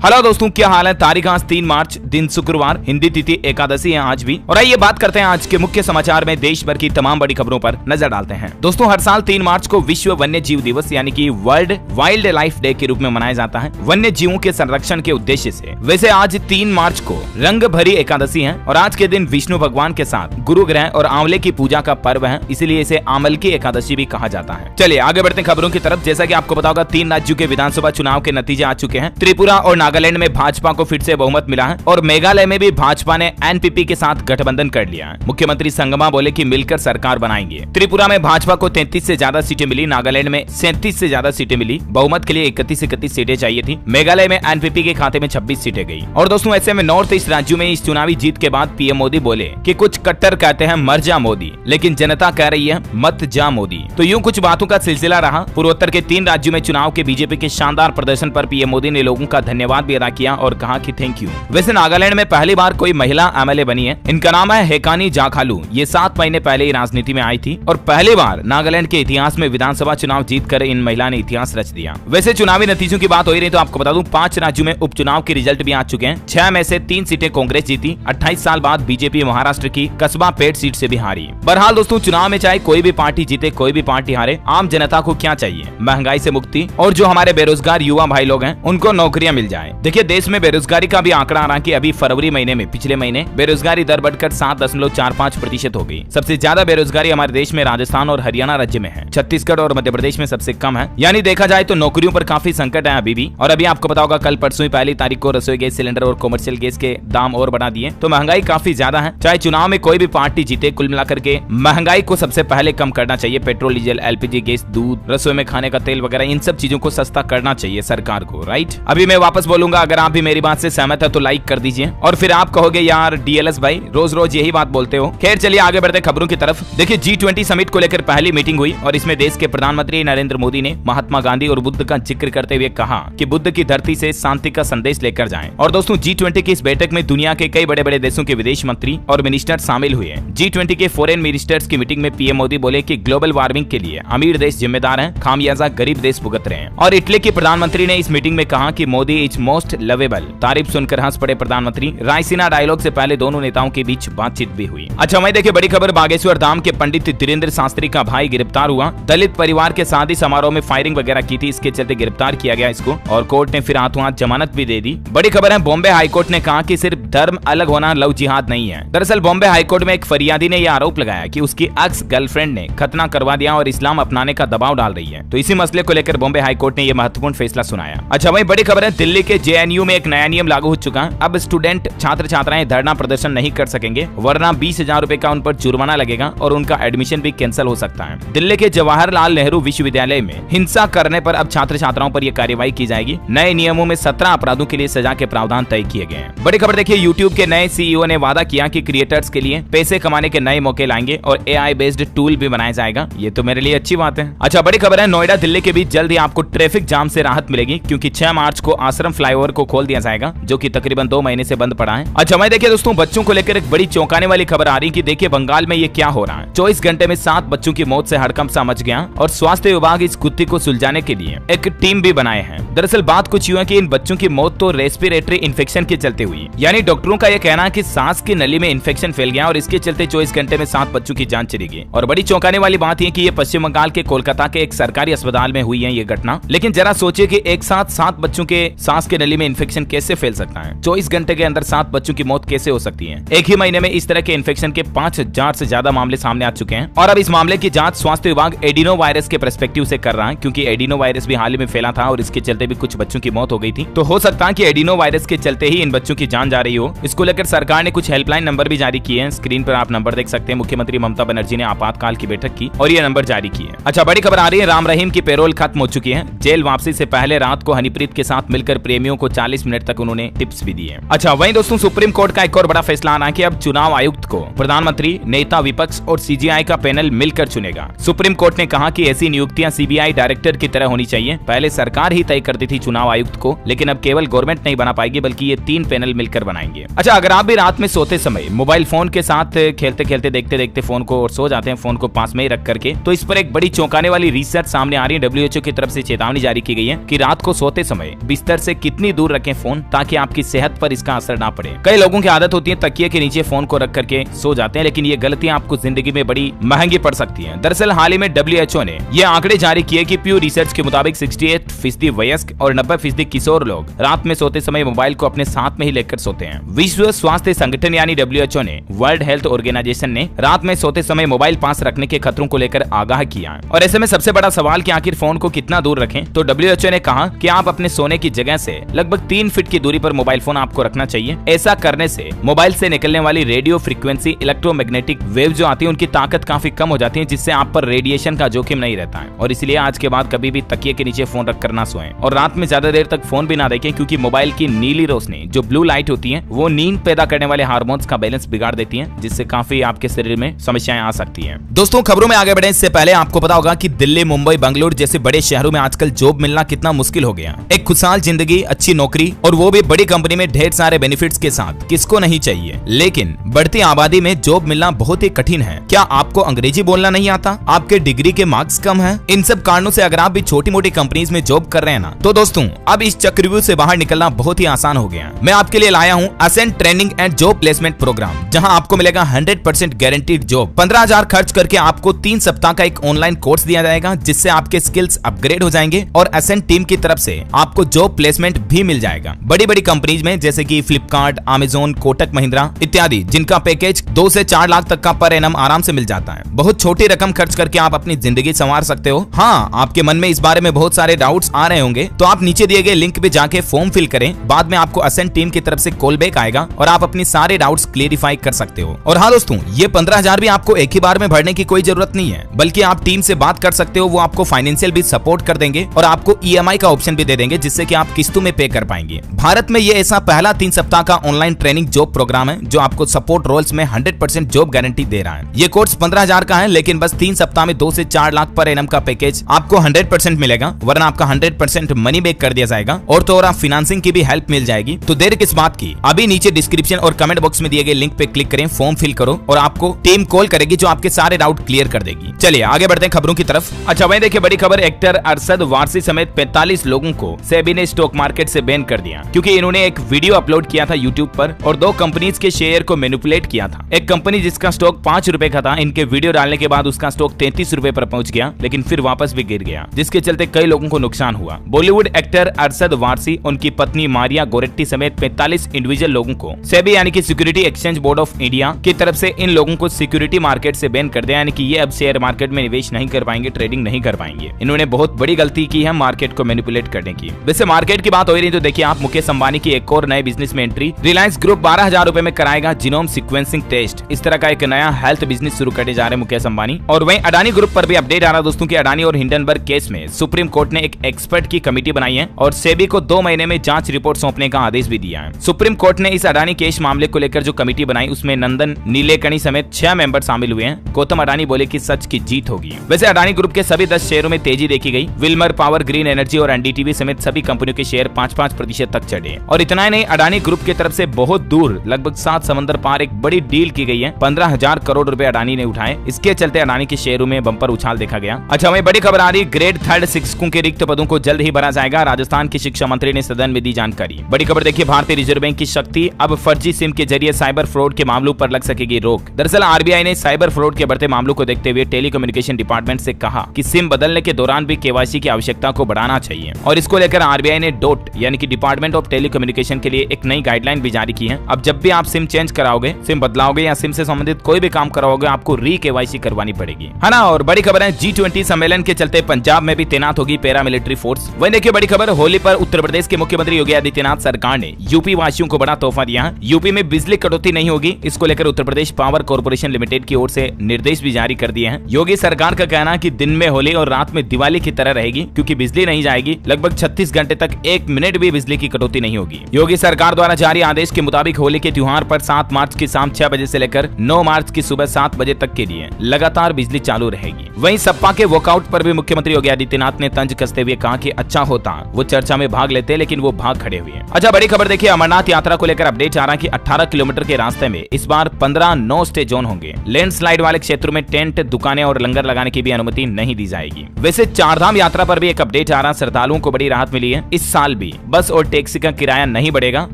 Hello दोस्तों, क्या हाल है। तारीख आज 3 मार्च, दिन शुक्रवार, हिंदी तिथि एकादशी है आज भी। और आइए बात करते हैं आज के मुख्य समाचार में देश भर की तमाम बड़ी खबरों पर नजर डालते हैं। दोस्तों, हर साल 3 मार्च को विश्व वन्य जीव दिवस यानी कि वर्ल्ड वाइल्ड लाइफ डे के रूप में मनाया जाता है, वन्य जीवों के संरक्षण के उद्देश्य से। वैसे आज 3 मार्च को रंग भरी एकादशी है और आज के दिन विष्णु भगवान के साथ गुरु ग्रह और आंवले की पूजा का पर्व है, इसलिए इसे आमल की एकादशी भी कहा जाता है। चलिए आगे बढ़ते हैं खबरों की तरफ। जैसा कि आपको पता होगा, 3 राज्यों के विधानसभा चुनाव के नतीजे आ चुके हैं। त्रिपुरा और नागालैंड में भाजपा को फिर से बहुमत मिला है और मेघालय में भी भाजपा ने एनपीपी के साथ गठबंधन कर लिया है। मुख्यमंत्री संगमा बोले कि मिलकर सरकार बनाएंगे। त्रिपुरा में भाजपा को 33 से ज्यादा सीटें मिली, नागालैंड में 37 से ज्यादा सीटें मिली। बहुमत के लिए 31 सीटें चाहिए थी। मेघालय में एनपीपी के खाते में 26 सीटें गई। और दोस्तों, ऐसे में नॉर्थ ईस्ट राज्यों में इस चुनावी जीत के बाद पीएम मोदी बोले कि कुछ कट्टर कहते हैं मर जा मोदी, लेकिन जनता कह रही है मत जा मोदी। तो यूं कुछ बातों का सिलसिला रहा। पूर्वोत्तर के 3 राज्यों में चुनाव के बीजेपी के शानदार प्रदर्शन पर पीएम मोदी ने लोगों का धन्यवाद भी अदा किया और कहा कि थैंक यू। वैसे नागालैंड में पहली बार कोई महिला एमएलए बनी है। इनका नाम है हेकानी जाखालू। ये 7 महीने पहले ही राजनीति में आई थी और पहली बार नागालैंड के इतिहास में विधानसभा चुनाव जीतकर इन महिला ने इतिहास रच दिया। वैसे चुनावी नतीजों की बात हो रही तो आपको बता दूं, 5 राज्यों में उपचुनाव के रिजल्ट भी आ चुके हैं। 6 में से 3 सीटें कांग्रेस जीती। 28 साल बाद बीजेपी महाराष्ट्र की कस्बा पेट सीट से भी हारी। बहरहाल दोस्तों, चुनाव में चाहे कोई भी पार्टी जीते कोई भी पार्टी हारे, आम जनता को क्या चाहिए? महंगाई से मुक्ति और जो हमारे बेरोजगार युवा भाई लोग हैं उनको नौकरियां मिल जाए। देखिए, देश में बेरोजगारी का भी आंकड़ा आ रहा कि अभी फरवरी महीने में पिछले महीने बेरोजगारी दर बढ़कर 7.45% हो गई। सबसे ज्यादा बेरोजगारी हमारे देश में राजस्थान और हरियाणा राज्य में है। छत्तीसगढ़ और मध्य प्रदेश में सबसे कम है। यानी देखा जाए तो नौकरियों पर काफी संकट है अभी भी। और अभी आपको पता होगा, कल परसों ही पहली तारीख को रसोई गैस सिलेंडर और कमर्शियल गैस के दाम और बढ़ा दिए। तो महंगाई काफी ज्यादा है। चाहे चुनाव में कोई भी पार्टी जीते, कुल मिलाकर के महंगाई को सबसे पहले कम करना चाहिए। पेट्रोल, डीजल, एलपीजी गैस, दूध, रसोई में खाने का तेल वगैरह, इन सब चीजों को सस्ता करना चाहिए सरकार को। राइट, अभी मैं वापस बोलूंगा, अगर आप भी मेरी बात से सहमत है तो लाइक कर दीजिए। और फिर आप कहोगे यार डीएलएस भाई रोज रोज यही बात बोलते हो। खैर चलिए आगे बढ़ते खबरों की तरफ। देखिए, G20 समिट को लेकर पहली मीटिंग हुई और इसमें देश के प्रधानमंत्री नरेंद्र मोदी ने महात्मा गांधी और बुद्ध का जिक्र करते हुए कहा कि बुद्ध की धरती से शांति का संदेश लेकर जाएं। और दोस्तों, G20 की इस बैठक में दुनिया के कई बड़े बड़े देशों के विदेश मंत्री और मिनिस्टर शामिल हुए। G20 के फॉरेन मिनिस्टर्स की मीटिंग में पीएम मोदी बोले कि ग्लोबल वार्मिंग के लिए अमीर देश जिम्मेदार हैं, खामियाजा गरीब देश भुगत रहे हैं। और इटली के प्रधानमंत्री ने इस मीटिंग में कहा कि मोदी इज मोस्ट लवेबल। तारीफ सुनकर हंस पड़े प्रधानमंत्री। रायसीना डायलॉग से पहले दोनों नेताओं के बीच बातचीत भी हुई। अच्छा, मैं देखिए बड़ी खबर, बागेश्वर धाम के पंडित धीरेन्द्र शास्त्री का भाई गिरफ्तार हुआ। दलित परिवार के शादी समारोह में फायरिंग वगैरह की थी, इसके चलते गिरफ्तार किया गया इसको और कोर्ट ने फिर हाथों हाथ जमानत भी दे दी। बड़ी खबर है, बॉम्बे हाईकोर्ट ने कहा कि सिर्फ धर्म अलग होना लव जिहाद नहीं है। दरअसल बॉम्बे हाईकोर्ट में एक फरियादी ने यह आरोप लगाया कि उसकी एक्स गर्लफ्रेंड ने खतना करवा दिया और इस्लाम अपनाने का दबाव डाल रही है। तो इसी मसले को लेकर बॉम्बे हाईकोर्ट ने यह महत्वपूर्ण फैसला सुनाया। अच्छा, वही बड़ी खबर है, दिल्ली के जेएनयू में एक नया नियम लागू हो चुका है। अब स्टूडेंट छात्र छात्राएं धरना प्रदर्शन नहीं कर सकेंगे, वरना 20,000 रुपए का उन पर जुर्माना लगेगा और उनका एडमिशन भी कैंसिल हो सकता है। दिल्ली के जवाहरलाल नेहरू विश्वविद्यालय में हिंसा करने पर अब छात्र छात्राओं पर यह कार्रवाई की जाएगी। नए नियमों में 17 अपराधों के लिए सजा के प्रावधान तय किए गए हैं। बड़ी खबर देखिए, यूट्यूब के नए सीईओ ने वादा किया कि क्रिएटर्स के लिए पैसे कमाने के नए मौके लाएंगे और एआई बेस्ड टूल भी बनाया जाएगा। ये तो मेरे लिए अच्छी बात है। अच्छा, बड़ी खबर है, नोएडा दिल्ली के बीच जल्द ही आपको ट्रैफिक जाम से राहत मिलेगी, क्योंकि 6 मार्च को आश्रम फ्लाईओवर को खोल दिया जाएगा, जो कि तकरीबन 2 महीने से बंद पड़ा है। अच्छा, मैं देखिए दोस्तों, बच्चों को लेकर एक बड़ी चौंकाने वाली खबर आ रही कि देखिए बंगाल में ये क्या हो रहा है। 24 घंटे में 7 बच्चों की मौत से हड़कंप सा मच गया और स्वास्थ्य विभाग इस गुत्थी को सुलझाने के लिए एक टीम भी बनाए हैं। दरअसल बात कुछ यूं है कि इन बच्चों की मौत तो रेस्पिरेटरी इन्फेक्शन के चलते हुई। यानी डॉक्टरों का यह कहना है कि सांस की नली में इन्फेक्शन फैल गया और इसके चलते 24 घंटे में 7 बच्चों की जान चली गई। और बड़ी चौंकाने वाली बात यह कि ये पश्चिम बंगाल के कोलकाता के एक सरकारी अस्पताल में हुई है ये घटना। लेकिन जरा सोचिए कि एक साथ 7 बच्चों के सांस के नली में इन्फेक्शन कैसे फैल सकता है। 24 घंटे के अंदर 7 बच्चों की मौत कैसे हो सकती है। एक ही महीने में इस तरह के इन्फेक्शन के 5000 से ज्यादा मामले सामने आ चुके हैं और अब इस मामले की जांच स्वास्थ्य विभाग एडिनो वायरस के पर्सपेक्टिव से कर रहा है, क्योंकि एडिनो वायरस भी हाल ही में फैला था और इसके चलते भी कुछ बच्चों की मौत हो गई थी। तो हो सकता है कि एडिनो वायरस के चलते ही इन बच्चों की जान जा रही हो। इसको लेकर सरकार ने कुछ हेल्पलाइन नंबर भी जारी किए हैं। स्क्रीन पर आप नंबर देख सकते हैं। मुख्यमंत्री ममता बनर्जी ने आपातकाल की बैठक की और ये नंबर जारी किए। अच्छा, बड़ी खबर आ रही है, राम रहीम की पेरोल खत्म हो चुकी है। जेल वापसी से पहले रात को हनीप्रीत के साथ मिलकर प्रेमियों को 40 मिनट तक उन्होंने टिप्स भी दिए। अच्छा, वहीं दोस्तों, सुप्रीम कोर्ट का एक और बड़ा फैसला आना है कि अब चुनाव आयुक्त को प्रधानमंत्री, नेता विपक्ष और सीजीआई का पैनल मिलकर चुनेगा। सुप्रीम कोर्ट ने कहा कि ऐसी नियुक्तियां सीबीआई डायरेक्टर की तरह होनी चाहिए। पहले सरकार ही तय करती थी चुनाव आयुक्त को, लेकिन अब केवल गवर्नमेंट नहीं बना पाएगी, बल्कि ये 3 पैनल मिलकर बनाएंगे। अच्छा, अगर आप भी रात में सोते समय मोबाइल फोन के साथ खेलते खेलते देखते देखते फोन को और सो जाते हैं, फोन को पास में ही रख करके, तो इस पर एक बड़ी चौंकाने वाली रिसर्च सामने आ रही है। WHO की तरफ से चेतावनी जारी की गई है कि रात को सोते समय बिस्तर से कितनी दूर रखें फोन ताकि आपकी सेहत पर इसका असर ना पड़े। कई लोगों की आदत होती है तकिए के नीचे फोन को रख करके सो जाते हैं, लेकिन ये गलतियां आपको जिंदगी में बड़ी महंगी पड़ सकती हैं। दरअसल हाल ही में WHO ने ये आंकड़े जारी किए कि प्यू रिसर्च के मुताबिक 68% वयस्क और 90% किशोर लोग रात में सोते समय मोबाइल को अपने साथ में ही लेकर सोते हैं। विश्व स्वास्थ्य संगठन यानी WHO ने, वर्ल्ड हेल्थ ऑर्गेनाइजेशन ने रात में सोते समय मोबाइल पास रखने के खतरों को लेकर आगाह किया है। और ऐसे में सबसे बड़ा सवाल कि आखिर फोन को कितना दूर रखें, तो WHO ने कहा कि आप अपने सोने की जगह से लगभग 3 फीट की दूरी पर मोबाइल फोन आपको रखना चाहिए। ऐसा करने से मोबाइल से निकलने वाली रेडियो फ्रीक्वेंसी, इलेक्ट्रोमैग्नेटिक वेव जो आती है, उनकी ताकत काफी कम हो जाती है, जिससे आप पर रेडिएशन का जोखिम नहीं रहता है। और इसलिए आज के बाद कभी भी तकिए के नीचे फोन रखकर ना सोएं और रात में ज्यादा देर तक फोन भी ना देखें, क्योंकि मोबाइल की नीली रोशनी जो ब्लू लाइट होती है वो नींद पैदा करने वाले हार्मोन्स का बैलेंस बिगाड़ देती है, जिससे काफी आपके शरीर में समस्याएं आ सकती हैं। दोस्तों, खबरों में आगे बढ़े इससे पहले आपको पता होगा कि दिल्ली, मुंबई, बेंगलुरु जैसे बड़े शहरों में आजकल जॉब मिलना कितना मुश्किल हो गया। एक खुशहाल जिंदगी, अच्छी नौकरी और वो भी बड़ी कंपनी में ढेर सारे बेनिफिट्स के साथ किसको नहीं चाहिए, लेकिन बढ़ती आबादी में जॉब मिलना बहुत ही कठिन है। क्या आपको अंग्रेजी बोलना नहीं आता? आपके डिग्री के मार्क्स कम हैं? इन सब कारणों से अगर आप भी छोटी मोटी कंपनीज में जॉब कर रहे हैं ना, तो दोस्तों अब इस चक्रव्यूह से बाहर निकलना बहुत ही आसान हो गया। मैं आपके लिए लाया हूँ ascent training and job placement programme, जहां आपको मिलेगा 100% गारंटीड जॉब। 15,000 खर्च करके आपको 3 सप्ताह का एक ऑनलाइन कोर्स दिया जाएगा, जिससे आपके स्किल्स अपग्रेड हो जाएंगे और असेंट टीम की तरफ से आपको जॉब प्लेसमेंट भी मिल जाएगा बड़ी बड़ी कंपनीज में, जैसे कि फ्लिपकार्ट, अमेज़न, कोटक महिंद्रा इत्यादि, जिनका पैकेज 2 से 4 लाख तक का पर एनम आराम से मिल जाता है। बहुत छोटी रकम खर्च करके आप अपनी जिंदगी संवार सकते हो। हाँ, आपके मन में इस बारे में बहुत सारे डाउट्स आ रहे होंगे, तो आप नीचे दिए गए लिंक पे जाके फॉर्म फिल करें। बाद में आपको असेंट टीम की तरफ से कॉल बैक आएगा और आप अपनी सारे डाउट्स क्लियरिफाई कर सकते हो। और हाँ दोस्तों, ये 15,000 भी आपको एक ही बार में भरने की कोई जरूरत नहीं है, बल्कि आप टीम से बात कर सकते हो। वो आपको फाइनेंशियल भी सपोर्ट कर देंगे और आपको EMI का ऑप्शन भी दे देंगे, जिससे कि आप किस्तों में पे कर पाएंगे। भारत में ये ऐसा पहला 3 सप्ताह का ऑनलाइन ट्रेनिंग जॉब प्रोग्राम है जो आपको सपोर्ट रोल्स में 100% जॉब गारंटी दे रहा है। ये कोर्स 15,000 का है, लेकिन बस 3 सप्ताह में 2 से 4 लाख पर एनम का पैकेज आपको 100% मिलेगा, वरना आपका 100% मनी बैक कर दिया जाएगा और तो और आप फाइनेंसिंग की भी हेल्प मिल जाएगी। तो देर किस बात की, अभी नीचे डिस्क्रिप्शन और कमेंट बॉक्स में दिए गए लिंक पे क्लिक करें, फॉर्म फिल करो और आपको टीम कॉल करेगी जो आपके सारे डाउट क्लियर कर देगी। चलिए आगे बढ़ते हैं खबरों की तरफ। अच्छा भाई देखिए, बड़ी खबर, एक्टर अरशद वारसी समेत 45 लोगों को सेबी ने स्टॉक मार्केट से बैन कर दिया, क्योंकि इन्होंने एक वीडियो अपलोड किया था यूट्यूब पर और 2 कंपनीज के शेयर को मैनिपुलेट किया था। एक कंपनी जिसका स्टॉक 5 रुपए का था, इनके वीडियो डालने के बाद उसका स्टॉक 33 रुपए पर पहुंच गया, लेकिन फिर वापस भी गिर गया, जिसके चलते कई लोगों को नुकसान हुआ। बॉलीवुड एक्टर अरशद वारसी, उनकी पत्नी मारिया गोरेट्टी समेत 45 इंडिविजुअल लोगों को सेबी यानी कि security exchange board of India की तरफ से इन लोगों को सिक्योरिटी मार्केट से बैन कर दिया, यानी कि ये अब शेयर मार्केट में निवेश नहीं कर पाएंगे, ट्रेडिंग नहीं कर पाएंगे। इन्होंने बहुत बड़ी गलती की है मार्केट को मैनिपुलेट करने की। वैसे मार्केट की बात हो रही है तो देखिए आप, मुकेश अंबानी की एक और नए बिजनेस में एंट्री। रिलायंस ग्रुप 12,000 रुपए में कराएगा जीनोम सीक्वेंसिंग टेस्ट। इस तरह का एक नया हेल्थ बिजनेस शुरू करने जा रहे मुकेश अंबानी। और वहीं अडानी ग्रुप पर भी अपडेट आ रहा दोस्तों की अडानी और हिंडनबर्ग केस में सुप्रीम कोर्ट ने एक एक्सपर्ट की कमेटी बनाई है और सेबी को 2 महीने में जांच रिपोर्ट सौंपने का आदेश भी दिया है। सुप्रीम कोर्ट ने इस अडानी केस मामले को लेकर जो कमेटी बनाई, उसमें नंदन नीलेकणी समेत 6 मेंबर शामिल हुए हैं। गौतम अडानी बोले कि सच की जीत होगी। वैसे अडानी ग्रुप के सभी 10 शेयरों में तेजी देखी गई। विल्मर पावर, ग्रीन एनर्जी और एनडीटीवी समेत सभी कंपनियों के शेयर 5-5% तक चढ़े। और इतना ही नहीं, अडानी ग्रुप की तरफ से बहुत दूर लगभग 7 समंदर पार एक बड़ी डील की गई है। 15,000 करोड़ रुपए अडानी ने उठाए। इसके चलते अडानी के शेयरों में बम्पर उछाल देखा गया। अच्छा वहीं बड़ी खबर आ रही, ग्रेड 3 शिक्षकों के रिक्त पदों को जल्द ही भरा जाएगा। राजस्थान के शिक्षा मंत्री ने सदन में दी जानकारी। बड़ी खबर देखिए, भारतीय रिजर्व बैंक की शक्ति, अब फर्जी सिम के जरिए साइबर फ्रॉड के मामलों पर लग सकेगी रोक। दरअसल आरबीआई ने साइबर फ्रॉड के बढ़ते मामलों को देखते हुए टेलीकम्युनिकेशन डिपार्टमेंट से कहा कि सिम बदलने के दौरान भी केवाईसी की आवश्यकता को बढ़ाना चाहिए। और इसको लेकर आरबीआई ने डोट यानी कि डिपार्टमेंट ऑफ टेलीकम्युनिकेशन के लिए एक नई गाइडलाइन भी जारी की है। अब जब भी आप सिम चेंज कराओगे, सिम बदलाओगे या सिम से संबंधित कोई भी काम कराओगे, आपको री केवाईसी करवानी पड़ेगी, है ना। और बड़ी खबर है, G20 सम्मेलन के चलते पंजाब में भी तैनात होगी पैरामिलिट्री फोर्स। वहीं देखिए बड़ी खबर, होली पर उत्तर प्रदेश के मुख्यमंत्री योगी आदित्यनाथ सरकार ने यूपी वासियों को बड़ा तोहफा दिया है। यूपी में बिजली कटौती नहीं होगी, इसको लेकर Uttar Pradesh power corporation limited की ओर से निर्देश भी जारी कर दिए हैं। योगी सरकार का कहना है कि दिन में होली और रात में दिवाली की तरह रहेगी, क्योंकि बिजली नहीं जाएगी। लगभग 36 घंटे तक 1 मिनट भी बिजली की कटौती नहीं होगी। योगी सरकार द्वारा जारी आदेश के मुताबिक होली के त्योहार पर 7 मार्च की शाम 6 बजे से लेकर 9 मार्च की सुबह 7 बजे तक के लिए लगातार बिजली चालू रहेगी। वहीं सपा के वॉकआउट पर भी मुख्यमंत्री योगी आदित्यनाथ ने तंज कसते हुए कहा कि अच्छा होता वो चर्चा में भाग लेते, लेकिन वो भाग खड़े हुए हैं। अच्छा, बड़ी खबर देखिए, अमरनाथ यात्रा को लेकर अपडेट आ रहा है कि 18 किलोमीटर के रास्ते में इस बार 15 नो स्टे जोन होंगे। लैंडस्लाइड वाले क्षेत्रों में टेंट, दुकानें और लंगर लगाने की भी अनुमति नहीं दी जाएगी। वैसे चारधाम यात्रा पर भी एक अपडेट आ रहा, श्रद्धालुओं को बड़ी राहत मिली है। इस साल भी बस और टैक्सी का किराया नहीं बढ़ेगा।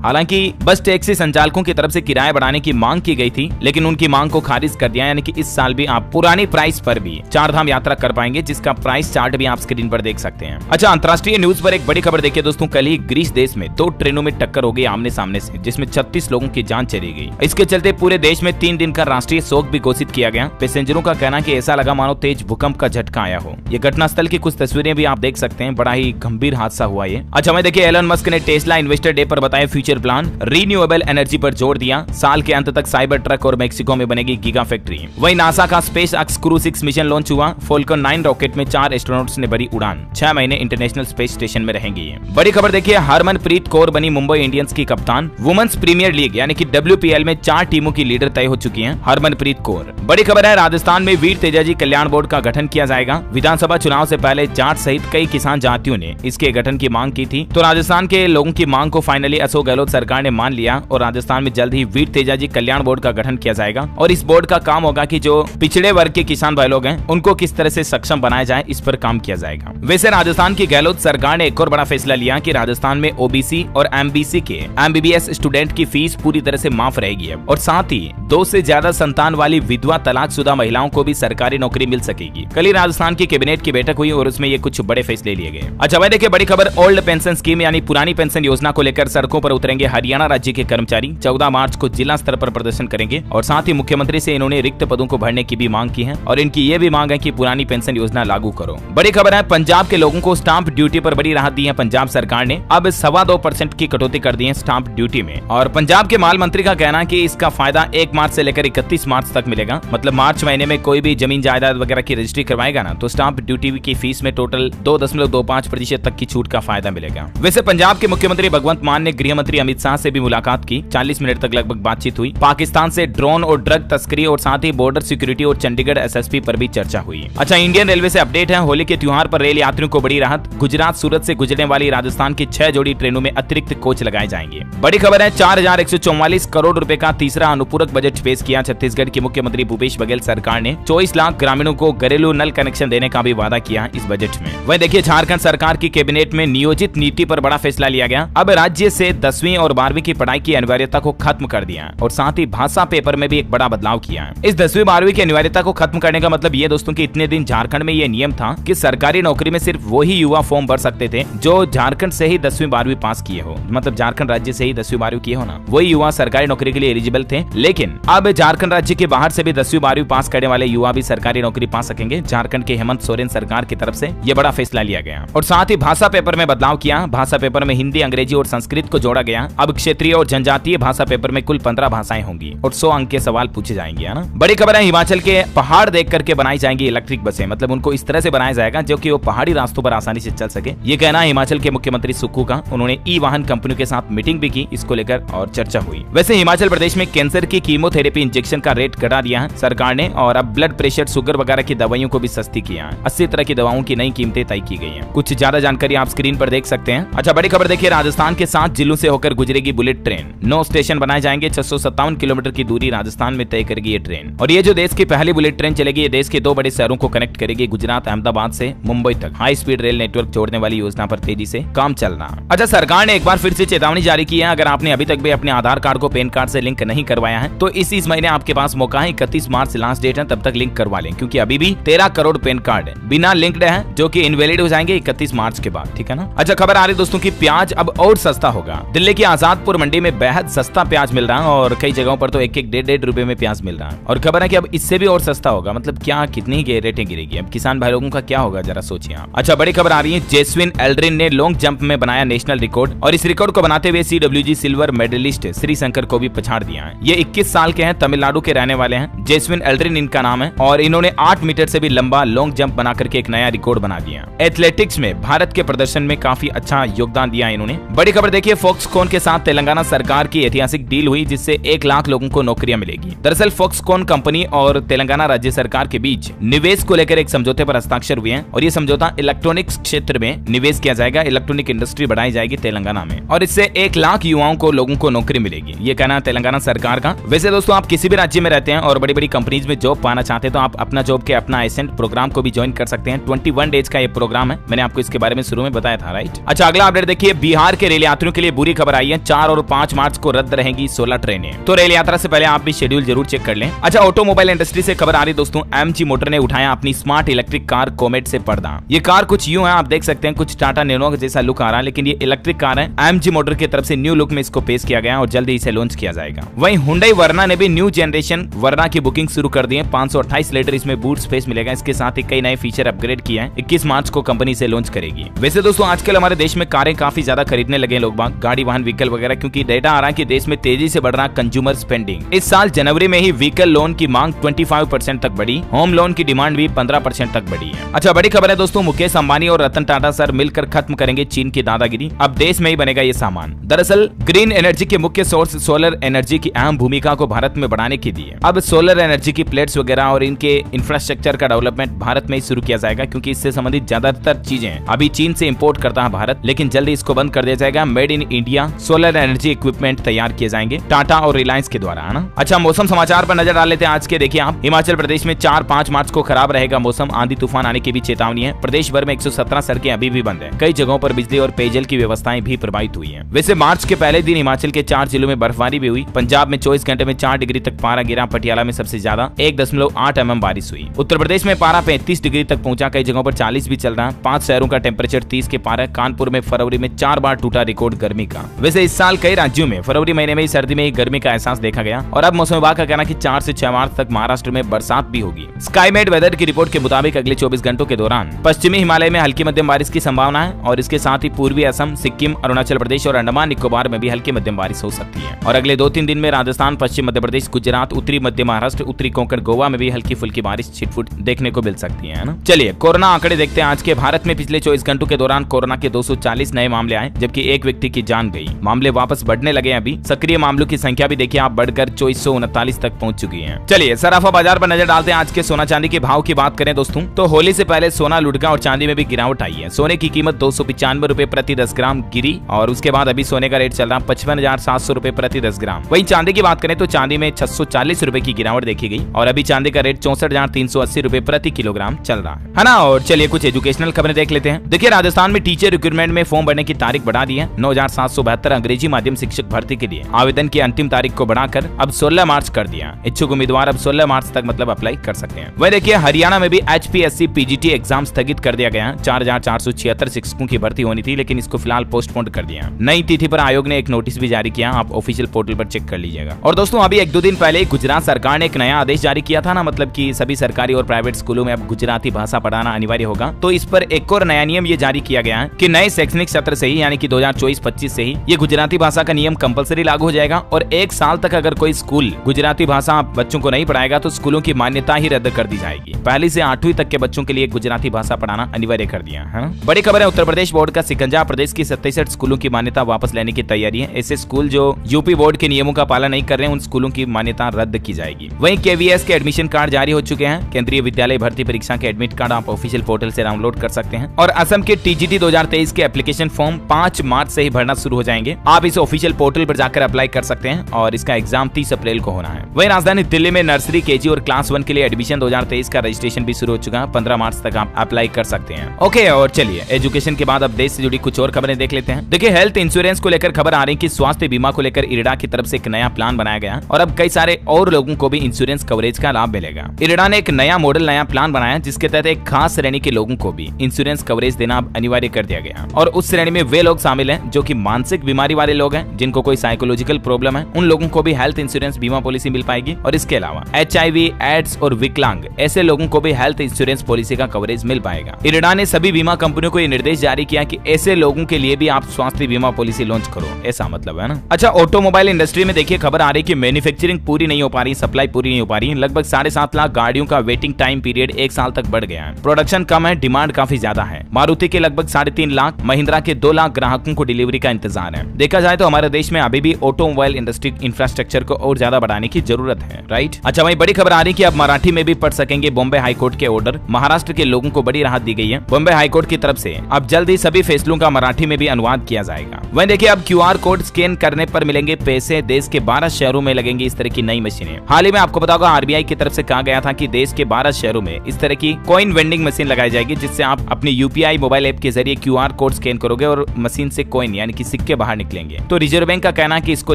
हालांकि बस टैक्सी संचालकों की तरफ से किराया बढ़ाने की मांग की गई थी, लेकिन उनकी मांग को खारिज कर दिया, यानी कि इस साल भी आप पुरानी प्राइस पर भी चारधाम यात्रा कर पाएंगे, जिसका प्राइस चार्ट भी आप स्क्रीन पर देख सकते हैं। अच्छा, अंतर्राष्ट्रीय न्यूज पर एक बड़ी खबर देखिए दोस्तों, कल ही ग्रीस देश में 2 ट्रेनों में टक्कर हो गई आमने सामने से, जिसमें 36 लोगों की जान चली गई। इसके चलते पूरे देश में 3 दिन का राष्ट्रीय शोक भी घोषित किया गया। पैसेंजरों का कहना कि ऐसा लगा मानो तेज भूकंप का झटका आया हो। ये घटनास्थल की कुछ तस्वीरें भी आप देख सकते हैं, बड़ा ही गंभीर हादसा हुआ ये। अच्छा, मैं देखिए, एलन मस्क ने टेस्ला इन्वेस्टर डे पर बताया फ्यूचर प्लान, रिन्यूएबल एनर्जी पर जोर दिया। साल के अंत तक साइबर ट्रक और मेक्सिको में बनेगी गीगा फैक्ट्री। वहीं नासा का space x crew 6 mission launch हुआ। फॉल्कन 9 रॉकेट में 4 एस्ट्रोनॉट्स ने भरी उड़ान, 6 महीने इंटरनेशनल स्पेस स्टेशन में रहेंगी। बड़ी खबर देखिए, हरमनप्रीत कौर बनी मुंबई इंडियंस की कप्तान। वुमेन्स प्रीमियर लीग यानी कि WPL में 4 टीमों की लीडर तय हो चुकी हैं हरमनप्रीत कौर। बड़ी खबर है, राजस्थान में वीर तेजाजी कल्याण बोर्ड का गठन किया जाएगा। विधानसभा चुनाव से पहले जाट सहित कई किसान जातियों ने इसके गठन की मांग की थी, तो राजस्थान के लोगों की मांग को फाइनली अशोक गहलोत सरकार ने मान लिया और राजस्थान में जल्द ही वीर तेजाजी कल्याण बोर्ड का गठन किया जाएगा। और इस बोर्ड का काम होगा कि जो पिछड़े वर्ग के किसान भाई लोग हैं उनको किस तरह से सक्षम बनाया जाए, इस पर काम किया जाएगा। वैसे राजस्थान की गहलोत सरकार ने एक और बड़ा फैसला लिया कि राजस्थान में OBC और MBC के MBBS स्टूडेंट की फीस पूरी तरह से माफ रहेगी और साथ ही 2 से ज्यादा संतान वाली विधवा तलाकशुदा महिलाओं को भी सरकारी नौकरी मिल सकेगी। कल ही राजस्थान की कैबिनेट की बैठक हुई और उसमें ये कुछ बड़े फैसले लिए गए। अच्छा भाई देखिए, बड़ी खबर, ओल्ड पेंशन स्कीम यानी पुरानी पेंशन योजना को लेकर सड़कों पर उतरेंगे हरियाणा राज्य के कर्मचारी। 14 मार्च को जिला स्तर पर प्रदर्शन करेंगे और साथ ही मुख्यमंत्री से इन्होंने रिक्त पदों को भरने की भी मांग की है और इनकी ये भी मांग है कि पुरानी पेंशन योजना लागू करो। बड़ी खबर है, पंजाब के लोगों को स्टाम्प ड्यूटी पर बड़ी राहत दी है पंजाब सरकार ने। अब 2.25% की कटौती कर दी है स्टाम्प ड्यूटी में और पंजाब के माल मंत्री का कहना है कि इसका फायदा 1 मार्च से लेकर 31 मार्च तक मिलेगा। मतलब मार्च महीने में कोई भी जमीन जायदाद वगैरह की रजिस्ट्री करवाएगा ना, तो स्टाम्प ड्यूटी की फीस में टोटल 2.25% तक की छूट का फायदा मिलेगा। वैसे पंजाब के मुख्यमंत्री भगवंत मान ने गृह मंत्री अमित शाह से भी मुलाकात की। 40 मिनट तक लगभग बातचीत हुई। पाकिस्तान से ड्रोन और ड्रग तस्करी और साथ ही बॉर्डर सिक्योरिटी और चंडीगढ़ SSP पर भी चर्चा हुई। अच्छा, इंडियन रेलवे से अपडेट है, होली के त्योहार पर रेल यात्रियों को बड़ी राहत। गुजरात सूरत से गुजरने वाली राजस्थान की 6 जोड़ी ट्रेनों में अतिरिक्त कोच लगाए जाएंगे। बड़ी खबर है, 4144 करोड़ रुपए का तीसरा अनुपूरक बजट पेश किया छत्तीसगढ़ की मुख्यमंत्री भूपेश बघेल सरकार ने। 24 लाख ग्रामीणों को घरेलू नल कनेक्शन देने का भी वादा किया इस बजट में। वह देखिए, झारखंड सरकार की कैबिनेट में नियोजित नीति पर बड़ा फैसला लिया गया। अब राज्य से 10वीं और 12वीं की पढ़ाई की अनिवार्यता को खत्म कर दिया और साथ ही भाषा पेपर में भी एक बड़ा बदलाव किया। इस 10वीं 12वीं की अनिवार्यता को खत्म करने का मतलब ये दोस्तों कि इतने दिन झारखंड में ये नियम था कि सरकारी नौकरी में सिर्फ वही युवा फॉर्म भर सकते थे जो झारखंड से ही 10वीं 12वीं पास किए हो। मतलब झारखंड राज्य से ही 10वीं 12वीं किए हो ना, वही युवा सरकारी नौकरी के लिए एलिजिबल थे। लेकिन अब झारखंड राज्य के बाहर से भी 10वीं 12वीं पास करने वाले युवा भी सरकारी नौकरी पा सकेंगे। झारखंड के हेमंत सोरेन सरकार की तरफ से यह बड़ा फैसला लिया गया और साथ ही भाषा पेपर में बदलाव किया। भाषा पेपर में हिंदी, अंग्रेजी और संस्कृत को जोड़ा गया। अब क्षेत्रीय और जनजातीय भाषा पेपर में कुल 15 भाषाएं होंगी और 100 अंक के सवाल पूछे जाएंगे, है ना। बड़ी खबर है, हिमाचल के पहाड़ देख करके बनाई जाएंगी इलेक्ट्रिक बसें। मतलब उनको इस तरह से बनाया जाएगा जो कि वो पहाड़ी रास्तों पर आसानी से चल सके। ये कहना है हिमाचल के मुख्यमंत्री सुक्खू का। उन्होंने ई वाहन कंपनियों के साथ मीटिंग भी की, इसको लेकर और चर्चा हुई। वैसे हिमाचल प्रदेश में कैंसर की कीमोथेरेपी इंजेक्शन का रेट घटा दिया है सरकार ने और अब ब्लड प्रेशर, शुगर वगैरह की दवाइयों को भी सस्ती किया है। 80 तरह की दवाओं की नई कीमतें तय की गई हैं। कुछ ज्यादा जानकारी आप स्क्रीन पर देख सकते हैं। अच्छा, बड़ी खबर देखिए, राजस्थान के 7 जिलों से होकर गुजरेगी बुलेट ट्रेन। 9 स्टेशन बनाए जाएंगे। 657 किलोमीटर की दूरी राजस्थान में तय करेगी ये ट्रेन और ये जो देश की पहली बुलेट ट्रेन चलेगी, ये देश के 2 बड़े शहरों को कनेक्ट करेगी। गुजरात अहमदाबाद से मुंबई तक हाई स्पीड रेल नेटवर्क जोड़ने वाली योजना पर तेजी से काम चल रहा। अच्छा, सरकार ने एक बार फिर से चेतावनी जारी की है, अगर आपने अभी तक भी अपने आधार कार्ड को पैन कार्ड से लिंक नहीं करवाया है तो इस महीने आपके पास मौका है। 31 मार्च लास्ट डेट है, तब तक लिंक करवा लें क्योंकि अभी भी 13 करोड़ पैन कार्ड बिना लिंक्ड है जो कि इनवैलिड हो जाएंगे 31 मार्च के बाद, ठीक है ना। अच्छा, खबर आ रही दोस्तों की प्याज अब और सस्ता होगा। दिल्ली की आजादपुर मंडी में बेहद सस्ता प्याज मिल रहा है और कई जगहों पर तो 1-1 रुपए में प्याज मिल रहा है और खबर है कि अब इससे भी और सस्ता होगा। मतलब क्या, कितनी रेटें गिरेगी, अब किसान भाई लोगों का क्या होगा, जरा सोचिए आप। अच्छा, बड़ी खबर आ रही है, जेस्विन एल्ड्रिन ने लॉन्ग जंप में बनाया नेशनल रिकॉर्ड और इस रिकॉर्ड को बनाते हुए CWG सिल्वर मेडलिस्ट श्रीशंकर को भी पछाड़ दिया है। ये 21 साल के हैं, तमिलनाडु के रहने वाले हैं। जेस्विन एल्ड्रिन इनका नाम है और इन्होंने 8 मीटर से भी लंबा लॉन्ग जंप बना करके एक नया रिकॉर्ड बना दिया। एथलेटिक्स में भारत के प्रदर्शन में काफी अच्छा योगदान दिया इन्होंने। बड़ी खबर देखिए, फॉक्सकॉन के साथ तेलंगाना सरकार की ऐतिहासिक डील हुई जिससे 1 लाख लोगों को नौकरियां मिलेगी। दरअसल फॉक्सकॉन कंपनी और तेलंगाना राज्य सरकार के बीच निवेश को लेकर एक समझौते पर हस्ताक्षर हुए हैं और ये समझौता इलेक्ट्रॉनिक्स क्षेत्र में निवेश किया जाएगा। इलेक्ट्रॉनिक इंडस्ट्री बढ़ाई जाएगी तेलंगाना में और इससे 1 लाख युवाओं को लोगों को नौकरी मिलेगी। ये कहना है तेलंगाना सरकार का। वैसे दोस्तों आप किसी भी राज्य में रहते हैं और बड़ी बड़ी कंपनीज में जॉब पाना चाहते हैं तो आप अपना जॉब के अपना एसेंट प्रोग्राम को भी ज्वाइन कर सकते हैं। 21 डेज का ये प्रोग्राम है, मैंने आपको इसके बारे में शुरू में बताया था, राइट। अच्छा, अगला अपडेट देखिए, बिहार के रेल यात्रियों के लिए बुरी खबर आई है। 4 और 5 मार्च को रद्द रहेंगी 16 ट्रेनें। तो रेल यात्रा से पहले आप भी शेड्यूल जरूर चेक कर लें। अच्छा, ऑटोमोबाइल इंडस्ट्री से खबर आ रही दोस्तों, एमजी मोटर ने उठाया अपनी स्मार्ट इलेक्ट्रिक कार कोमेट से पर्दा। ये कार कुछ यूं है, आप देख सकते हैं, कुछ टाटा नैनो जैसा लुक आ रहा है, लेकिन ये इलेक्ट्रिक कार है। एमजी मोटर की तरफ से न्यू लुक में इसको पेश किया गया और जल्दी इसे लॉन्च किया जाएगा। वहीं हुंडई वर्ना ने भी न्यू जनरेशन वर्ना की बुकिंग शुरू कर दी है। 528 लीटर इसमें बूट स्पेस मिलेगा। इसके साथ ही कई नए फीचर अपग्रेड किए हैं। 21 मार्च को कंपनी से लॉन्च करेगी। वैसे दोस्तों आजकल हमारे देश में कारें काफी ज्यादा खरीदने लगे लोग बाग, गाड़ी वाहन व्हीकल वगैरह, क्योंकि डेटा आ रहा है कि देश में तेजी से बढ़ रहा कंज्यूमर स्पेंडिंग। इस साल जनवरी में ही व्हीकल लोन की मांग 25% तक बढ़ी। होम लोन की डिमांड भी 15% तक बढ़ी है। अच्छा, बड़ी खबर है दोस्तों, मुकेश अंबानी और रतन टाटा सर मिलकर खत्म करेंगे चीन की दादागिरी। अब देश में ही बनेगा ये सामान। दरअसल ग्रीन एनर्जी के मुख्य सोर्स सोलर एनर्जी की अहम भूमिका को भारत में बढ़ाने की दी है। अब सोलर एनर्जी की प्लेट्स वगैरह और इनके इंफ्रास्ट्रक्चर का डेवलपमेंट भारत में ही शुरू किया जाएगा, क्योंकि इससे संबंधित ज्यादातर चीजें अभी चीन से इंपोर्ट करता है भारत, लेकिन जल्दी इसको बंद कर दिया जाएगा। Made in India solar energy equipment तैयार किए जाएंगे टाटा और रिलायंस के द्वारा, है ना। अच्छा, मौसम समाचार पर नजर डाल लेते हैं आज के। देखिए आप, हिमाचल प्रदेश में 4-5 मार्च को खराब रहेगा मौसम। आंधी तूफान आने की भी चेतावनी है। प्रदेश भर में 117 सड़कें अभी भी बंद है। कई जगहों पर बिजली और पेयजल की व्यवस्थाएं भी प्रभावित हुई है। वैसे मार्च के पहले दिन हिमाचल के 4 जिलों में बर्फबारी भी हुई। पंजाब में 24 घंटे में 4 डिग्री तक पारा गिरा। पटियाला में सबसे ज्यादा 1.8 mm बारिश हुई। उत्तर प्रदेश में पारा 35 डिग्री तक पहुंचा। कई जगहों पर 40 भी चल रहा है। 5 शहरों का टेम्परेचर 30 के पार है। कानपुर में फरवरी में 4 बार टूटा रिकॉर्ड गर्मी का। वैसे इस साल कई राज्यों में फरवरी महीने में ही सर्दी में ही गर्मी का एहसास देखा गया। और अब मौसम विभाग का कहना कि 4 से 6 मार्च तक महाराष्ट्र में बरसात भी होगी। स्काईमेट वेदर की रिपोर्ट के मुताबिक अगले 24 घंटों के दौरान पश्चिमी हिमालय में हल्की मध्यम बारिश की संभावना है और इसके साथ ही पूर्वी असम, सिक्किम, अरुणाचल प्रदेश और अंडमान निकोबार में भी हल्की मध्यम बारिश हो सकती है। और अगले 2-3 दिन में राजस्थान, पश्चिम मध्य प्रदेश, गुजरात, उत्तरी मध्य महाराष्ट्र, उत्तरी कोंकण, गोवा में भी हल्की फुल्की बारिश छिटपुट देखने को मिल सकती है ना। चलिए कोरोना आंकड़े देखते हैं आज के। भारत में पिछले 24 घंटों के दौरान कोरोना के 240 नए मामले आए, जबकि एक व्यक्ति की जान गई। मामले वापस बढ़ने लगे। अभी सक्रिय मामलों की संख्या भी देखिए आप, बढ़कर 2439 तक पहुंच चुकी है। चलिए सराफा बाजार पर नजर डालते हैं। आज के सोना चांदी के भाव की बात करें दोस्तों, तो होली से पहले सोना लुढ़का और चांदी में भी गिरावट आई है। सोने की कीमत 295 रुपए प्रति 10 ग्राम गिरी और उसके बाद अभी सोने का रेट चल रहा 55,700 रुपए प्रति 10 ग्राम। वहीं चांदी की बात करें तो चांदी में 640 रुपए की गिरावट देखी गई और अभी चांदी का रेट 64,380 रुपए प्रति किलोग्राम चल रहा है ना। और चलिए कुछ एजुकेशनल खबरें देख लेते हैं। देखिए राजस्थान में टीचर रिक्रूटमेंट में फॉर्म भरने की तारीख बढ़ा दी है। 9,772 अंग्रेजी माध्यम शिक्षक भर्ती के लिए आवेदन की अंतिम तारीख को बढ़ाकर अब 16 मार्च कर दिया। इच्छुक उम्मीदवार अब 16 मार्च तक मतलब अप्लाई कर सकते हैं। वह देखिए हरियाणा में भी HPSC PGT एग्जाम स्थगित कर दिया गया। 4,476 शिक्षकों की भर्ती होनी थी, लेकिन इसको फिलहाल पोस्टपोन कर दिया। नई तिथि पर आयोग ने एक नोटिस भी जारी किया, आप ऑफिशियल पोर्टल पर चेक कर लीजिएगा। और दोस्तों अभी 1-2 दिन पहले गुजरात सरकार ने एक नया आदेश जारी किया था ना, मतलब कि सभी सरकारी और प्राइवेट स्कूलों में अब गुजराती भाषा पढ़ाना अनिवार्य होगा। तो इस पर एक और नया नियम ये जारी किया गया है कि नए शैक्षणिक सत्र से ही यानी कि 2024-25 से ही ये गुजराती भाषा का नियम कंपलसरी लागू हो जाएगा। और 1 साल तक अगर कोई स्कूल गुजराती भाषा बच्चों को नहीं पढ़ाएगा तो स्कूलों की मान्यता ही रद्द कर दी जाएगी। 1 से 8वीं तक के बच्चों के लिए गुजराती भाषा पढ़ाना अनिवार्य कर दिया है। बड़ी खबर है, उत्तर प्रदेश बोर्ड का सिकंजा, प्रदेश की 67 स्कूलों की मान्यता वापस लेने की तैयारी है। ऐसे स्कूल जो यूपी बोर्ड के नियमों का पालन नहीं कर रहे हैं उन स्कूलों की मान्यता रद्द की जाएगी। वहीं KVS के एडमिशन कार्ड जारी हो चुके हैं। केंद्रीय विद्यालय भर्ती परीक्षा के एडमिट कार्ड आप ऑफिशियल पोर्टल से डाउनलोड कर सकते हैं। और असम के TGT 2023 के एप्लीकेशन फॉर्म 5 मार्च से ही भरना शुरू हो जाएंगे। आप इस ऑफिशियल पोर्टल पर जाकर अप्लाई कर सकते हैं और इसका एग्जाम 30 अप्रैल को होना है। वहीं राजधानी दिल्ली में नर्सरी, KG और क्लास 1 के लिए एडमिशन 2023 का रजिस्ट्रेशन भी शुरू हो चुका है। 15 मार्च तक आप अप्लाई कर सकते हैं। ओके, और चलिए एजुकेशन के बाद अब देश से जुड़ी कुछ और खबरें देख लेते हैं। देखिए हेल्थ इंश्योरेंस को लेकर खबर आ रही है कि स्वास्थ्य बीमा को लेकर इरडा की तरफ से एक नया प्लान बनाया गया और अब कई सारे और लोगों को भी इंश्योरेंस कवरेज का लाभ मिलेगा। इरडा ने एक नया मॉडल, नया प्लान बनाया जिसके तहत एक खास श्रेणी के लोगों को भी इंश्योरेंस कवरेज देना अनिवार्य कर दिया गया। और उस श्रेणी में वे लोग शामिल हैं जो कि मानसिक बीमारी वाले लोग हैं, जिनको कोई साइकोलॉजिकल प्रॉब्लम है, उन लोगों को भी हेल्थ इंश्योरेंस बीमा पॉलिसी मिल पाएगी। और इसके अलावा HIV, एड्स और विकलांग ऐसे लोगों को भी हेल्थ इंश्योरेंस पॉलिसी का कवरेज मिल पाएगा। इरडा ने सभी बीमा कंपनियों को ये निर्देश जारी किया कि ऐसे लोगों के लिए भी आप स्वास्थ्य बीमा पॉलिसी लॉन्च करो, ऐसा मतलब है ना। अच्छा, ऑटोमोबाइल इंडस्ट्री में देखिए खबर आ रही है कि मैन्युफैक्चरिंग पूरी नहीं हो पा रही, सप्लाई पूरी नहीं हो पा रही। लगभग 7.5 लाख गाड़ियों का वेटिंग टाइम पीरियड 1 साल तक बढ़ गया है। प्रोडक्शन कम है, डिमांड काफी ज्यादा है। मारुति के लगभग 3.5 लाख, महिंद्रा के 2 लाख ग्राहकों को डिलीवरी का इंतजार है। देखा जाए तो हमारे देश में अभी भी ऑटोमोबाइल इंडस्ट्री इंफ्रास्ट्रक्चर को और ज्यादा बढ़ाने की जरूरत है, राइट। अच्छा, वही बड़ी खबर आ रही है कि अब मराठी में भी पढ़ सकेंगे लगेंगे बॉम्बे हाईकोर्ट के ऑर्डर। महाराष्ट्र के लोगों को बड़ी राहत दी गई है बॉम्बे हाईकोर्ट की तरफ से। अब जल्द ही सभी फैसलों का मराठी में भी अनुवाद किया जाएगा। वहीं देखिए अब QR कोड स्कैन करने पर मिलेंगे पैसे। देश के 12 शहरों में लगेंगी इस तरह की नई मशीनें। हाल ही में आपको पता होगा RBI की तरफ से कहा गया था कि देश के 12 शहरों में इस तरह की कॉइन वेंडिंग मशीन लगाई जाएगी, जिससे आप अपनी UPI मोबाइल ऐप के जरिए QR कोड स्कैन करोगे और मशीन से कॉइन यानी कि सिक्के बाहर निकलेंगे। तो रिजर्व बैंक का कहना है कि इसको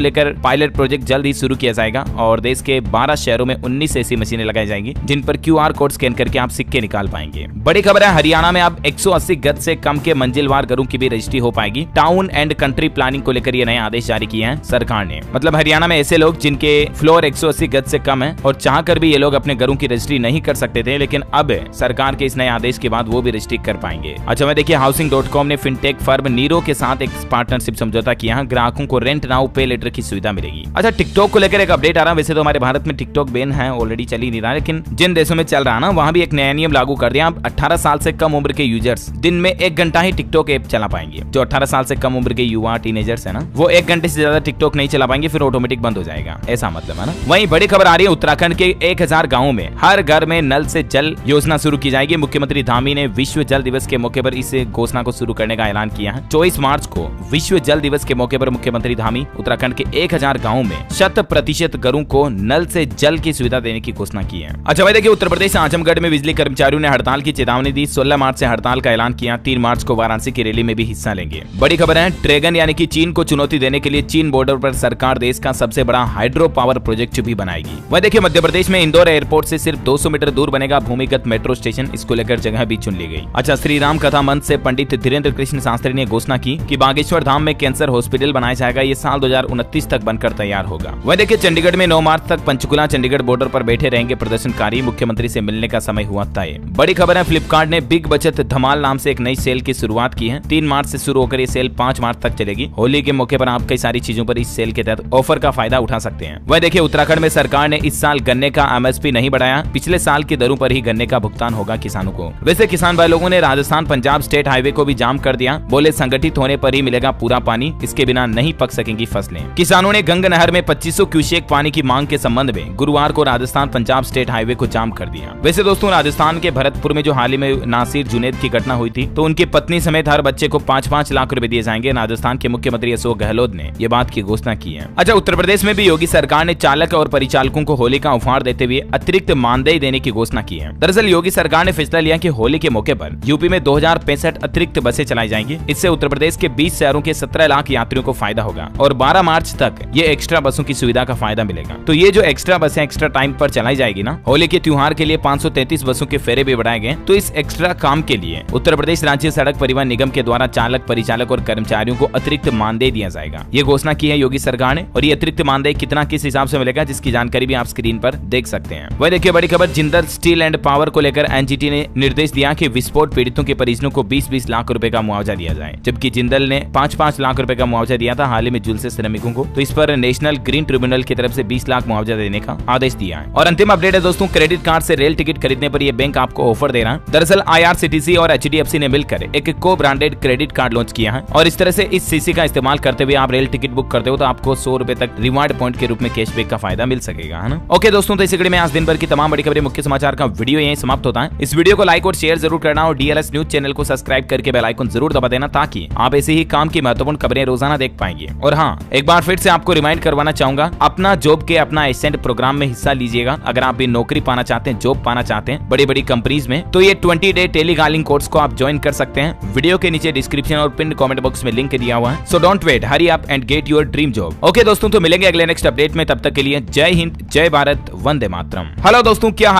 लेकर पायलट प्रोजेक्ट जल्द ही शुरू किया जाएगा और देश के 12 शहरों में 19 ऐसी मशीनें लगाई जाएंगी जिन पर QR कोड स्कैन करके आप सिक्के निकाल पाएंगे। बड़ी खबर है, हरियाणा में अब 180 गज से कम के मंजिलवार घरों की भी रजिस्ट्री हो पाएगी। टाउन एंड कंट्री प्लानिंग को लेकर ये नए आदेश जारी किए हैं सरकार ने। मतलब हरियाणा में ऐसे लोग जिनके फ्लोर 180 गज से कम है और चाहकर भी ये लोग अपने घरों की रजिस्ट्री नहीं कर सकते थे, लेकिन अब सरकार के इस नए आदेश के बाद वो भी रजिस्ट्री कर पाएंगे। अच्छा मैं देखिए Housing.com ने फिनटेक फर्म नीरो के साथ एक पार्टनरशिप समझौता किया है। ग्राहकों को रेंट नाउ पे लेटर की सुविधा मिलेगी। अच्छा टिकटॉक को लेकर एक अपडेट आ रहा है। वैसे तो हमारे भारत में टिकटॉक बैन है, ऑलरेडी चल ही नहीं रहा, लेकिन जिन देशों में चल रहा है ना वहाँ भी एक नया नियम लागू कर दिया। 18 साल से कम उम्र के यूजर्स दिन में 1 घंटा ही टिकटॉक ऐप चला पाएंगे। जो 18 साल से कम उम्र के युवा टीनेजर्स है ना, वो 1 घंटे से ज्यादा टिकटॉक नहीं चला पाएंगे, फिर ऑटोमेटिक बंद हो जाएगा, ऐसा मतलब है ना। वहीं बड़ी खबर आ रही है, उत्तराखंड के 1000 गाँव में हर घर में नल से जल योजना शुरू की जाएगी। मुख्यमंत्री धामी ने विश्व जल दिवस के मौके पर इस घोषणा को शुरू करने का ऐलान किया है। 24 मार्च को विश्व जल दिवस के मौके पर मुख्यमंत्री धामी उत्तराखंड के 1000 गाँव में 100% घरों को नल से जल की सुविधा देने की घोषणा की है। अच्छा भाई देखिए उत्तर प्रदेश आजमगढ़ में बिजली कर्मचारियों ने हड़ताल की चेतावनी दी। 16 मार्च से हड़ताल का ऐलान किया। 3 मार्च को वाराणसी की रैली में भी हिस्सा लेंगे। बड़ी खबर है, ड्रैगन यानी कि चीन को चुनौती देने के लिए चीन बॉर्डर पर सरकार देश का सबसे बड़ा हाइड्रो पावर प्रोजेक्ट भी बनाएगी। वह देखिए मध्य प्रदेश में इंदौर एयरपोर्ट से सिर्फ 200 मीटर दूर बनेगा भूमिगत मेट्रो स्टेशन। इसको लेकर जगह भी चुन ली गई। अच्छा श्री राम कथा मंच से पंडित धीरेन्द्र कृष्ण शास्त्री ने घोषणा की कि बागेश्वर धाम में कैंसर हॉस्पिटल बनाया जाएगा। ये साल 2029 तक बनकर तैयार होगा। वह देखिए चंडीगढ़ में 9 मार्च तक पंचकुला चंडीगढ़ बॉर्डर पर बैठे रहेंगे प्रदर्शनकारी। मुख्यमंत्री से मिलने का समय हुआ तय। बड़ी खबर है, फ्लिपकार्ट ने बिग बचत धमाल नाम से एक नई सेल की शुरुआत की है। 3 मार्च से शुरू होकर ये सेल 5 मार्च तक चलेगी। होली के मौके पर आप कई सारी चीजों पर इस सेल के तहत ऑफर का फायदा उठा सकते हैं। वह देखिए उत्तराखंड में सरकार ने इस साल गन्ने का MSP नहीं बढ़ाया। पिछले साल की दरों पर ही गन्ने का भुगतान होगा किसानों को। वैसे किसान भाई लोगों ने राजस्थान पंजाब स्टेट हाईवे को भी जाम कर दिया। बोले संगठित होने पर ही मिलेगा पूरा पानी, इसके बिना नहीं पक सकेंगी फसलें। किसानों ने गंगा नहर में 2500 क्यूसेक पानी की मांग के संबंध में गुरुवार को राजस्थान पंजाब स्टेट हाईवे को जाम कर दिया। वैसे दोस्तों राजस्थान के भरतपुर में जो हाल ही में नासिर जुनैद की घटना हुई थी, तो उनकी पत्नी समेत हर बच्चे को 5-5 लाख रुपए दिए जाएंगे। राजस्थान के मुख्यमंत्री अशोक गहलोत ने ये बात की घोषणा की है। अच्छा उत्तर प्रदेश में भी योगी सरकार ने चालक और परिचालकों को होली का उपहार देते हुए अतिरिक्त मानदेय देने की घोषणा की है। दरअसल योगी सरकार ने फैसला लिया कि होली के मौके पर यूपी में 2065 अतिरिक्त बसें चलाई जाएंगी। इससे उत्तर प्रदेश के 20 शहरों के 17 लाख यात्रियों को फायदा होगा और 12 मार्च तक ये एक्स्ट्रा बसों की सुविधा का फायदा मिलेगा। तो ये जो एक्स्ट्रा बसें एक्स्ट्रा टाइम पर चलाई जाएगी ना, होली के त्योहार के लिए 533 बसों के फेरे भी बढ़ाए गए। तो इस एक्स्ट्रा काम के लिए उत्तर प्रदेश राज्य सड़क परिवहन निगम के द्वारा चालक परिचालक और कर्मचारियों को अतिरिक्त मानदेय दिया जाएगा। ये घोषणा की है योगी सरकार ने। और ये अतिरिक्त मानदेय कितना किस हिसाब से मिलेगा, जिसकी जानकारी भी आप स्क्रीन पर देख सकते हैं। वही देखिए बड़ी खबर, जिंदल स्टील एंड पावर को लेकर NGT ने निर्देश दिया कि विस्फोट पीड़ितों के परिजनों को 20-20 लाख रुपए का मुआवजा दिया जाए, जबकि जिंदल ने 5-5 लाख रुपए का मुआवजा दिया था हाल ही में झुलसे श्रमिकों को। तो इस पर नेशनल ग्रीन ट्रिब्यूनल की तरफ से 20 लाख मुआवजा देने का आदेश दिया है। और अंतिम अपडेट है दोस्तों, क्रेडिट कार्ड से रेल टिकट खरीदने पर यह बैंक आपको ऑफर दे रहा है। दरअसल IRCTC और HDFC ने मिलकर एक को ब्रांडेड क्रेडिट कार्ड लॉन्च किया है और इस तरह से इस CC का इस्तेमाल करते हुए आप रेल टिकट बुक करते हो तो आपको 100 रुपए तक रिवार्ड पॉइंट के रूप में कैशबैक का फायदा मिल सकेगा, है ना। ओके दोस्तों, तो इसी कड़ी में आज दिन भर की तमाम बड़ी खबरें मुख्य समाचार का वीडियो यहीं समाप्त होता है। इस वीडियो को लाइक और शेयर जरूर करना और DLS न्यूज चैनल को सब्सक्राइब करके बेल आइकन जरूर दबा देना, ताकि आप ऐसे ही काम की महत्वपूर्ण खबरें रोजाना देख पाएंगे। और हाँ, एक बार फिर से आपको रिमाइंड करवाना चाहूंगा, अपना जॉब के अपना एसेंट प्रोग्राम में हिस्सा लीजिएगा। अगर आप भी नौकरी पाना चाहते हैं, जॉब पाना चाहते हैं बड़ी बड़ी कंपनीज में, तो ये 20 डे टेलीकॉलिंग कोर्स को आप ज्वाइन कर सकते हैं। वीडियो के नीचे डिस्क्रिप्शन और पिन कमेंट बॉक्स में लिंक दिया हुआ है। So don't wait, hurry up and get your dream job. Okay दोस्तों, तो मिलेंगे अगले नेक्स्ट अपडेट में। तब तक के लिए जय हिंद, जय भारत, वंदे मातरम। हेलो दोस्तों, क्या